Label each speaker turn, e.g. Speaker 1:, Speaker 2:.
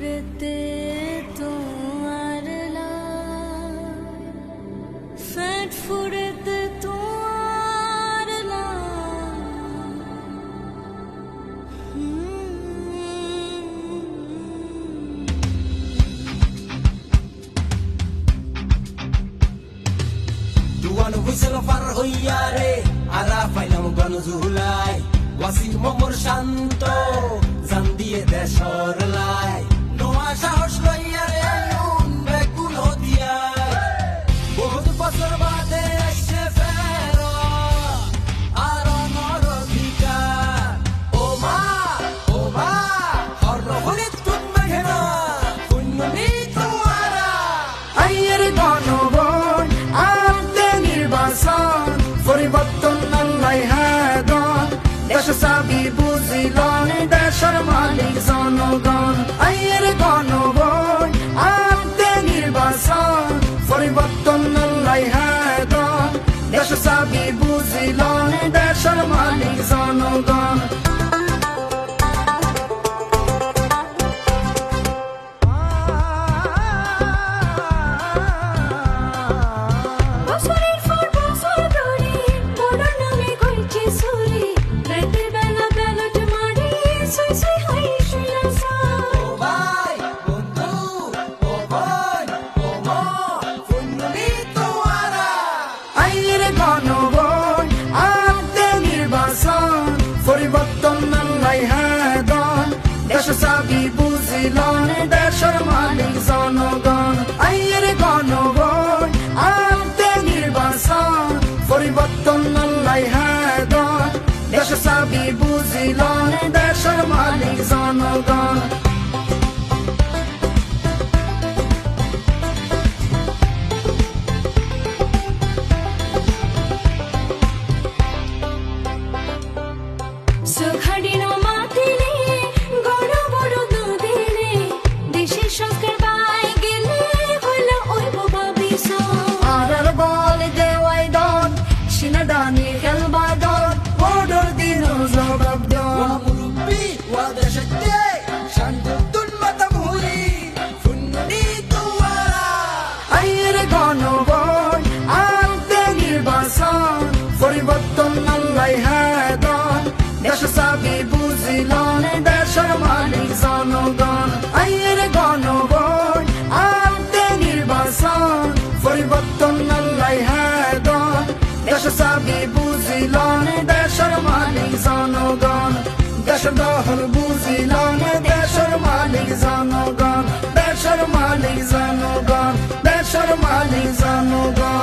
Speaker 1: ফুরেতে তোমার ফ্যাট ফুরেতে তোমার
Speaker 2: Duano whistle পার হইয়া রে আরা পাইলাম গণজুলাই ওয়াসিম মোমর শান্ত জান দিয়ে দেশর লাই নোয়া সাহস লইয়া রে আইন বেকুল হতিয়া বহুত বছর বাদে এসে ফের আর নর অধিকার ও মা হর হলে তুমি ঘেরা পুণ্যনি তোমারা
Speaker 3: আইয়ের গণভোট আনতে নির্বাচন পরিবর্তন আল্লাহ হাদন দেশ চাবি বুঝিলন দেশের মালিক জনগণ আইয়ের গণভোট আনতে নির্বাচন পরিবর্তন আল্লাহ হাদন দেশ চাবি বুঝিলন দেশের মালিক জনগণ গণভোট আনতে নির্বাচন পরিবর্তন আল্লাহ হাদন দেশ চাবি বুঝিলন দেশের মালিক জনগণ আইয়ের গণভোট আনতে নির্বাচন পরিবর্তন আল্লাহ হাদন দেশ চাবি বুঝিলন দেশের মালিক জনগণ
Speaker 1: সুখাডিনো মাতিলে গড় বড় দুদিনে দেশের সংস্কার পাই গেলে হলো ওই বাবা বিষ
Speaker 3: আরার বল দেওয়াই দন সিনাদানি খেলবা দন বড়র দিন জবাব দন
Speaker 2: মুরব্বি ওয়া দেশতে শান্ততুন মাতামহুরি ফুন্নি তোমারা
Speaker 3: আইয়ের গণভোট আনতে নির্বাচন পরিবর্তন আল্লাহ হাদন দেশ চাবি বুঝিলন দেশের মালিক জনগণ আইয়ের গণভোট আনতে নির্বাচন পরিবর্তন আল্লাহ হাদন দেশ চাবি বুঝিলন দেশের মালিক জনগণ দেশ দহল বুঝিলন দেশের মালিক জনগণ দেশের মালিক জনগণ দেশের মালিক জনগণ